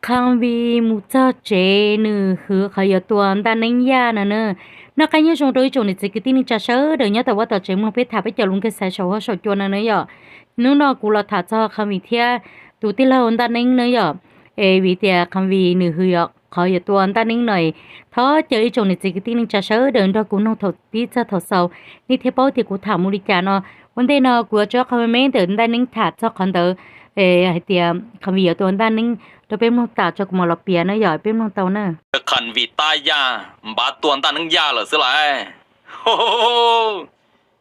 khang vì mu cho chế nữ hứa khai tuần ta nên ya nè nó cái như trong đôi chỗ này chỉ cái tin trả sớ đời nhớ taoว่า tao chế mua biết thả biết chờ luôn cái sai sầu sầu chuột nè nhở nếu nó cũng là thả cho khang vì thia tụ tí là ta nên nè nhở vì thia khang vì nữ hứa khai tuần ta nên này thó chơi chỗ này chỉ cái tin trả sớ đời đó cũng nó thật tí cho thật sầu ní thế bao thì cũng thả mua đi trả nó vấn đề nó của cho khang mấy đời ta nên thả cho con đỡ hay thia khang vì tuần ta nênเราเป็นน้องตาจากมาลเปียนะอย่าเป็นน้องเตานะขันวีตายาบาตัวตานังยาเหรอสิล่ะโอ้ย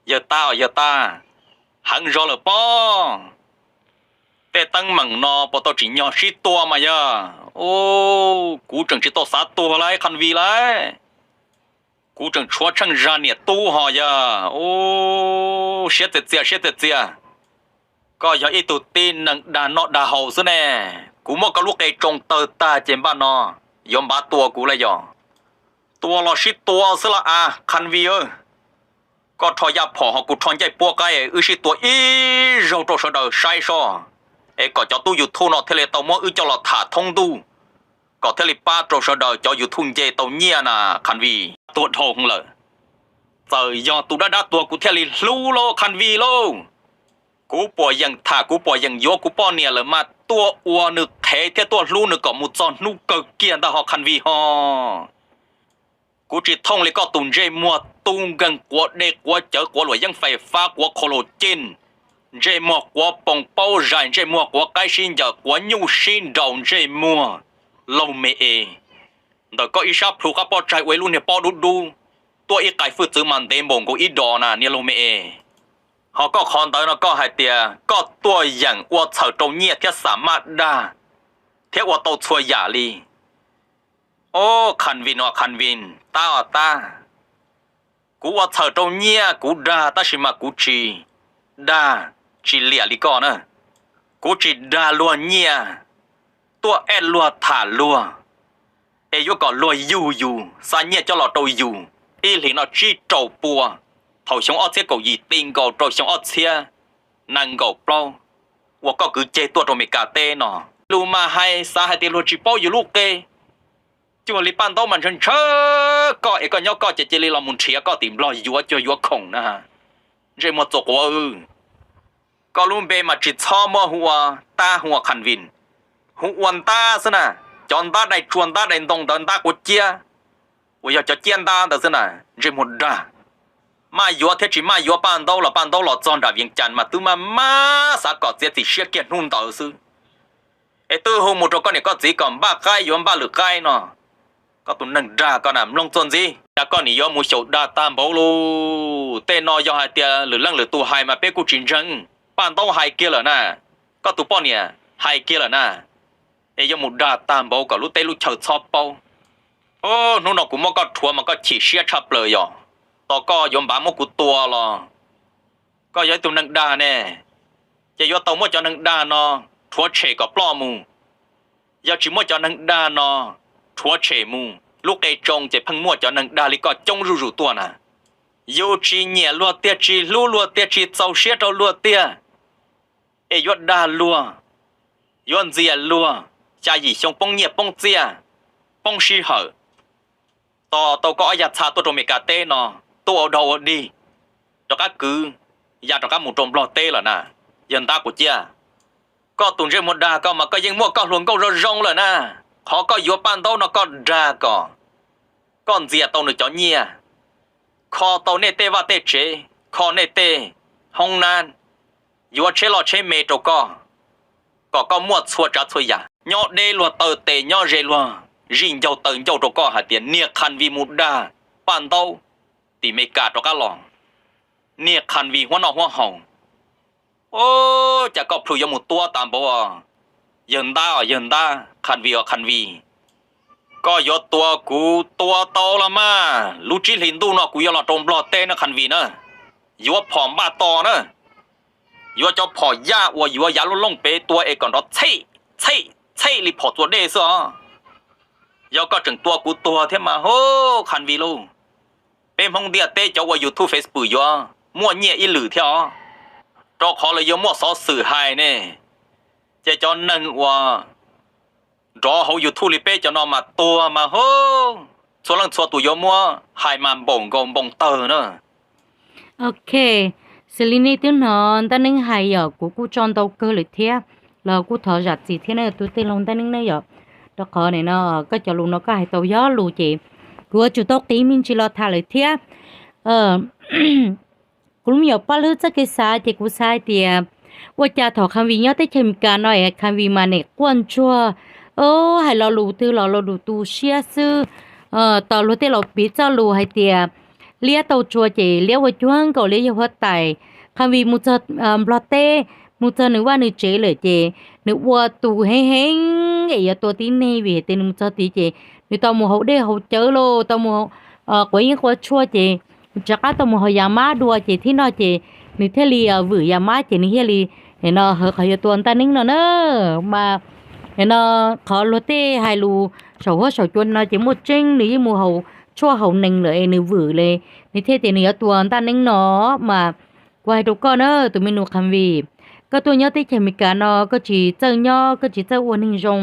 อย่าตาหังรอเหรอป้อแต่ตั้งมังนอปตจิญอชิตัวมาย่าโอ้กูจังชิโตสาตัวไรขันวีไรกูจังชัวช่างจานเนี่ยตู้หอยาโอ้เสียเจียก็อย่าอีตุตีนนังดานอดาเฮาซะแน่กูมอกกับลูกไอ้จงเตอตาเจมบ้านนอยอมบาตัวกูเลยยอตัวเราชิดตัวซะละคันวีก็ทอยาพอหกูทอนใจปัวไก่ชิตัวเราโตเสดใช่ซอก็จะตู้อยู่ทุ่นอเทเลตอมอจะเราถาทงดูก็เทเลป้าโตเสดจะอยู่ทุ่งเจตอเนียน่ะคันวีตัวทงเลยเจอยอตูด้าตัวกูเทเลลูโลคันวีโลกูป่วยยังถ่ากูป่วยยังโยกูป้อเนี่ยเลยมาตัวอัวนึกเทเทตัวลูนึกก็มุจอนนุกเกียนตาหอคันวีฮอกูจิตท่องเลยก็ตุนเจมัวตุงกันกัวเด็กกัวเจอกัวหลวยยังไฟฟ้ากัวโคโลจินเจมัวกัวปงเป้าใหญ่เจมัวกัวใกล้ชินจะกัวยูชินดาวเจมัวลมเมแต่ก็อีชาพลูกปอใจไว้รุ่นเนี่ยปอดูตัวอีไก่ฟื้นซื้อมันเต็มบ่งกูอีดอน่ะเนี่ยลมเมเขาก็คอนเตอร์แล้วก็หายเตียก็ตัวอย่างว่าเฉาตรงเนี้ยที่สามารถได้เที่ว่าโตช่วยยาลีโอ้คันวินตากูว่าเฉาตรงเนี้ยกูด่าตาชิมากูด่าจีเลียลีก่อนนะกูจีด่าลัวเนี้ยตัวลัวถาลัวยก็ลัวอยู่สายเนี้ยจะหล่อโตอยู่หลินเอาจีโจปัวthầu sống ở thế cầu gì tin cầu rồi sống ở thế năng cầu bao và có cứ chơi tua rồi mình cả tê nọ lu mà hay sa hay tiền lu chỉ bao nhiêu lúc kê chứ mà li ban đầu mình chân chớ có cái nhau có chơi li làm muốn chia có tìm lo yếu cho yếu khổng nè ha rồi một chỗ quá có luôn bề mà chỉ cho mua hùa khăn vin hùa ta xem nè chọn ta đây chuồn ta đây đồng tận ta của chia bây giờ cho chiên ta được xem nè rồi một đà mà yếu thế chỉ mà yếu ban đầu là chọn ra viên chăn mà từ mà sao có gì thì sẽ kiện hôn đầu sư từ hôm một con này có gì còn ba cái yếu ba lửa cái nọ có tụi nâng ra con làm long chọn gì đã con này yếu một số đa tam bảo lu tên nó do hai tia lửa lăng lửa tụ hai mà bé cô chiến tranh ban đầu hai kia là nè có tụi bọn nè hai kia là nè yếu một đa tam bảo có lúc tây lúc chờ chóp bao ô nó cũng có thua mà có chỉ sẽ chắp lời rồiต่อก็ยอมบ้ามุกุตัวหรอก็ย้ายตัวนังดาแน่จะย้ายตัวมั่วจอนังดาเนาะทัวเฉกับปล้อมูย้ายจีมั่วจอนังดาเนาะทัวเฉมูลูกไก่จงจะพังมั่วจอนังดาลิก็จงรู้ตัวน่ะยูจีเนี่ยลัวเตียจีลัวเตียจีเจ้าเสียเราลัวเตียยอดดาลัวย้อนเจียลัวใจหยิ่งชงปงเนี่ยปงเจียปงชีเหอต่อตัวก็อยากชาตัวโดเมกาเต้เนาะตัวเอาดดีตัวก็คืออยากตัวก็หมุนตรงบลอเต้แล้วนะยันตากูเจ้าก็ตุนเจมดาก็มาก็ยังมั่วก็หลวงก็ร้องเลยนะเขาก็อยู่ปั้นโตnóก็ด่าก็ก้อนเสียโตหนึ่งจอเนี่ยคอโตเนเต้ว่าเต้เจคอเนเต้ห้องนั้นอยู่เชลอเชเมโตก็มั่วชัวจัดชัวยาย่อเดลัวเตอเตย่อเจลัวริงเจ้าตึงเจ้าโตก็หาเตียนเนี่ยคันวีมุดดาปั้นโตตีเมกาโตก็หลองเนี่ยคันวีหัวนอกหัวหงโอ้จะก็พลุยมุดตัวตามบ่ยันตาคันวีก็ยอตัวกูตัวโตละมาลูจิลินดูเนาะกูยอละตรงบลอเต้นะคันวีนะยัวผอมบ้าตอนะยัวเจ้าผอย่าวัวยัวยาลุ่งเปตัวเอก่อนรถใช่รีพอร์ตตัวเดซะยอก็ถึงตัวกูตัวเทมาโหคันวีลูเป็นพงเดียเต้เจ้าว่ายูทูบเฟซบุ๊กยัวมั่วเนี่ยอีหลือเท่าเราขอเลยยัวมั่วซอสื่อไฮเนี่ยจะจอนหนึ่งว่า รอเขาอยู่ทุลิเป้จะนอนมาตัวมาโฮส่วนหลังส่วนตัวยมัวหายมาบ่งกงบ่งเตอเนอะ ok xử lý này tiếng nó ta nên hay ở của chọn đầu cơ lịch thế là của thọ giặt gì thế này tôi tên lòng ta nên này ở đó khó này nó có cho luôn nó có hay tàu gió lù chị của chủ tóc tí mình chỉ lo thà lịch thế cũng nhiều bao lứa chắc cái sai thì cũng sai thìว่าจะถอคำวิญญาณได้เช่นกันหน่อยคำวิมาเนี่ยกวนชัวให้เรารู้ตัวเราดูตัวเชื่อซื้อตอนรู้ที่เราปิดเจ้ารู้ให้เตียเลี้ยตัวชัวเจเลี้ยว่าจ้วงก็เลี้ยหัวไตคำวิมุจบลอเต้มุจนึกว่านึกเจเลยเจนึกว่าตัวเฮงเฮงไอ้ตัวที่นี่เวทีนึกมุจตีเจนึกตัวมัวเขาได้เขาเจอโลตัวมัวกว่ายังกว่าชัวเจจากนั้นตัวมัวเขายามาดัวเจที่นอเจนึกเทลีวือยามาเจนึกเฮลีเห็นเนาะเขาอยู่ตัวตันนิ่งเนาะเนอะมาเห็นเนาะเขาโรเต้ไฮลูสาวหัวสาวจวนเนาะจะมุดจริงหรือมัวเขาชั่วเขาหนึ่งเลยนึกวือเลยนี่เท่แต่เนื้อตัวตันนิ่งเนาะมาไว้ทุกคนเนอะตัวเมนูคำวีก็ตัวเนี้ยที่เขมิกาเนาะก็จีเจ้าเนาะก็จีเจ้าวันหนึ่งจง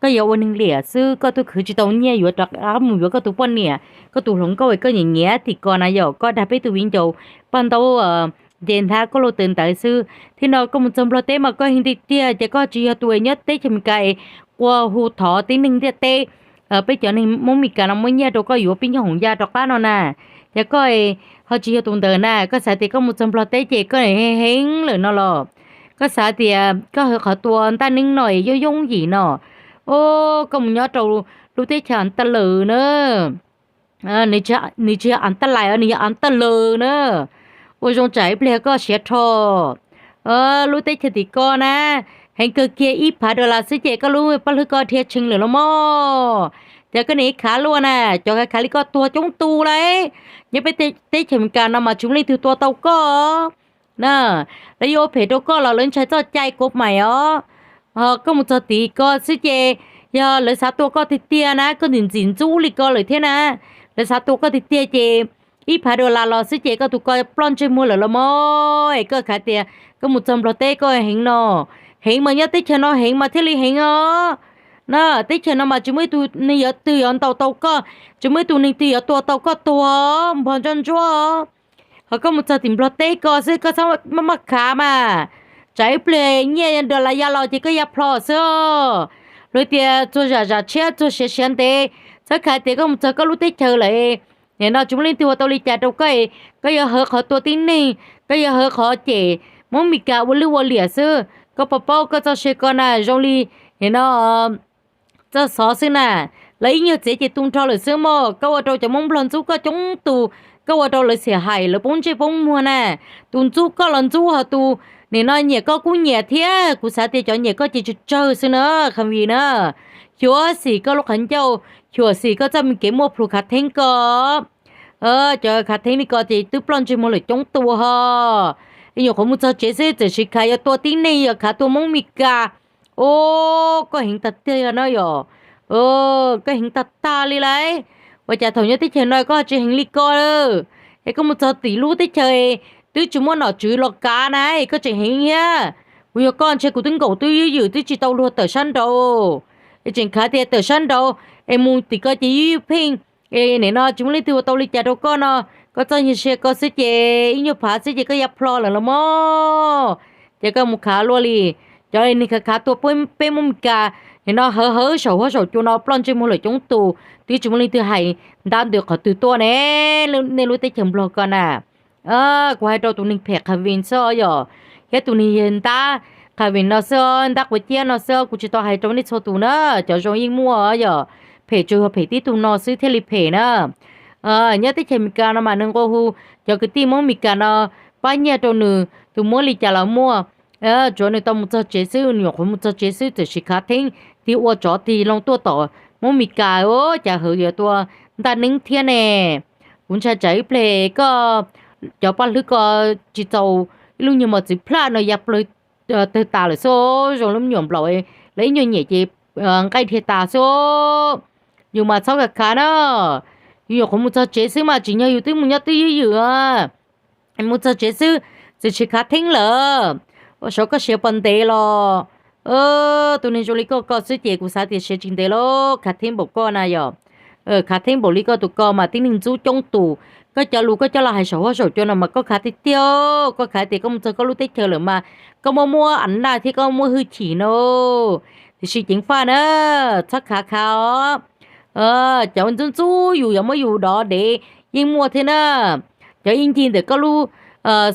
ก็อย่าวันหนึ่งเหลี่ยซื้อก็ตัวคือจีตัวเนี้ยอยู่จากอ้ามือก็ตัวป้อนเนี่ยก็ตัวหลงก็ไว้ก็อย่างเงี้ยติก่อนนะอยู่ก็ได้ไปตัววิ่งโจปั้นตัวเดินทางก็โลตื่นแต่ซื้อที่นอก็มันจำเราเต้มาก็หินติเตี้ยจะก็จีตัวเนี้ยเต้จะมีไก่กลัวหูถอตีหนึ่งเตี้ยเต้ไปเจอในมุมมีการน้ำมันเนี้ยตัวก็อยู่ปิ้งของยาดอกป้านน่ะจะก็เขาจีตรงเดินน่ะก็สายติก็มันจำเราเต้เจก็เฮงเลยเนาะหรอก็สายติก็ขอตัวตั้งนิ่งหน่อยย่งหยีเนาะโอ้ก็มันเนี้ยตัวรู้เต้ฉันตะลือเนอะนี่จะอันตรายนี่อันตะลือเนอะ我用这边个写错，路得去的个呢，还个给一排的啦，世界个路不是个贴清了么？这个你卡路呢，就个卡里个多中度嘞，你别得前面干那么中里头多到个，那，แล้วโยเพดก็เราเล่นใช้ใจใจกบใหม่ก็มันจะตีก็世界อย่าเลยสาตัวก็ติดเตียนะก็หนินจินจูลิก็เลยเท่นะเลยสาตัวก็ติดเตียเจอีพาโดลาลอสิเจก็ตุก็ปล้อนจมูกละมั้ยก็ขาเตียก็มุจำโปรเต้ก็เห็นเนาะเห็นมันยะติเชนเห็นมาเทลีเห็นน่ะติเชนมาจมูกตูนี่ยะตีอันเต่าก็จมูกตูนี่ตีตัวเต่าก็ตัวพอจันจัวเขาก็มุจติมโปรเต้ก็ซิก็ซ้ำมาขามาใจเปลี่ยนเนี่ยเดลายาลอจิก็ยาพลอซะเลยเตียตัวจะเชี่ยตัวเสียนเตสักขาเตก็มุจก็รู้ติเชเลยเนี่ยเราจุ่มเล่นตัวตัวลิจ่าตัวก็อย่าเหอะขอตัวติ้งนี่ก็อย่าเหอะขอเจมองมีกาวลือวเหลียซื้อก็ปะเป้าก็จะเชก่อนน่ะจงลีเห็นเนาะจะสอซื้อน่ะแล้วอีเนี่ยเจ๊ตุ้งทอเลยซื้อหม้อก็ว่าเราจะมองพลันจูก็จงตูก็ว่าเราเลยเสียหายแล้วปงเจปงมัวน่ะตุ้งจูก็หลันจูหาตูเนี่ยน้อยเนี่ยก็กูเนี่ยเทียกูสาเตจอเนี่ยก็จะเจอซื้อเนาะคำวีเนาะชัวสิก็ลูกขันเจ้าชัวสิก็จะมีเกมมัวพลูขัดเทงก็เจอขัดเทงนี่ก็จะตื้อปล้อนจมูกเลยจงตัวฮะไอ้หยกของมุจเจสจะชิคายตัวติ้งนี่ขาตัวมงมิกาโอ้ก็เห็นตัดเตี้ยนะย่อก็เห็นตัดตาเลยว่าจะถอยที่เชนน้อยก็จะเห็นลิกอไอ้ก็มุจตีรู้ที่เชยตื้อจมูกหน่อจืดหลอกกานะก็จะเห็นเฮียวิวก้อนเชกูตึงกูตื้ออยู่ที่จีตรัวเตอชันโดไอ้เจงขาเตี้ยเตอชันโดไอ้มูติก็จะยืดพิงเนี่ยเนาะจุ่มเลยตัวตัวลิจ่าตัวก็เนาะก็จะยิ่งเชื่อก็สิเจยิ่งผาสิเจก็ยับพลอแล้วละมั้งเจ้าก็มุขาลัวลีจอยนี่ขาตัวเป็นมุมกาเนี่ยเนาะเฮ้อชาวจูเนาะปล้อนจมูกเลยจงตูตีจุ่มเลยตัวให้ด้านเดือดขอตัวเนี่ยในรู้แต่เฉมบล็อกกันน่ะกูให้ตัวนึงแผกคาวินซ้อย่อแค่ตัวนี้เย็นตาคาวินเนาะซ้อดักไว้เจียเนาะซ้อกูจะต้องให้ตัวนี้โชว์ตัวเนาะเจ้าจงยิ่งมัวอย่อเพจจูเพจที่ตุนนอซื้อเทลิเพนะเนี่ยที่เชมิกานะมานึงก็ฮูจะกตีมงมิกานะป้าเนี่ยตัวนึงตัวมัวลิจ่าละมัวจวนในตอมุจเจซื้อเนี่ยคนมุจเจซื้อจะชิคาทิ้งที่ว่าจอตีลงตัวต่อมงมิกาโอ้จะเหยตัวตานึงเทียนแน่คุณชายใจเพลก็จะปั้นหรือก็จิตเจ้าลุงยังมาจิพลาดเนาะยับเลยเตตาเลยโซ่จงล้มหย่อมปล่อยlấy nhiều nhẹ chị cái thiệt tà số nhưng mà sao cả nó nhiều không muốn cho chế sư mà chỉ nhớ yêu tiếng muốn nhớ tiếng yêu em muốn cho chế sư chỉ khá thính lợ ở số có siêu bần tệ lo tụi nên cho lý có sự chế của xã thì sẽ chính đề lo khát thêm bộ con này giờ khát thêm bộ lý có tụi con mà tính hình chú trong tù có cho lú có cho là hay sầu cho nó mà có khát thì tiêu có khát thì có lú tết chờ rồi mà có mua ảnh là thì có mua hư chỉ nó thì sự chính pha nữa chắc khá khá cháu chân chú dù mới dù đó để yên mua thế nè cháu yên tiền để có lú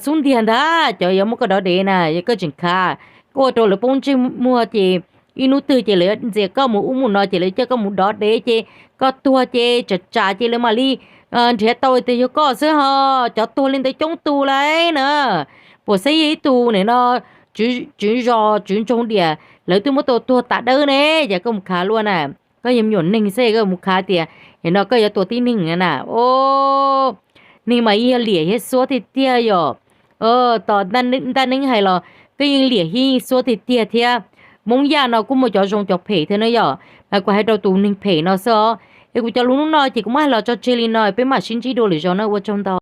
xuống tiền đó cháu có một cái đó để nè có chừng khá cô tôi là bông chim mua chị inu từ chị lấy chị có một nói chị lấy cho có một đó để chị có tua chị trả chị lấy mà đi trẻ tôi thì có sữa ho cho tôi lên tới chống tu lấy nữa bộ xây tu này nó chỉ do chuyển trong địa lấy tôi mới tôi tạ đỡ nè giờ có một khá luôn à có yếm nhuận ninh xe có một khá tiền thì nó có giờ tôi tin ninh nè ô ninh mà yên lìa hết số thì tia rồi tao đang ninh hay là cái yên lìa hi số thì tia thia mong ya nó cũng một chỗ dùng cho phê thế nữa giờ mà qua hai đầu tụ ninh phê nó sao em cũng cho luôn nó chỉ cũng hay là cho chơi nó bên mà xin chỉ đồ để cho nó ở trong tao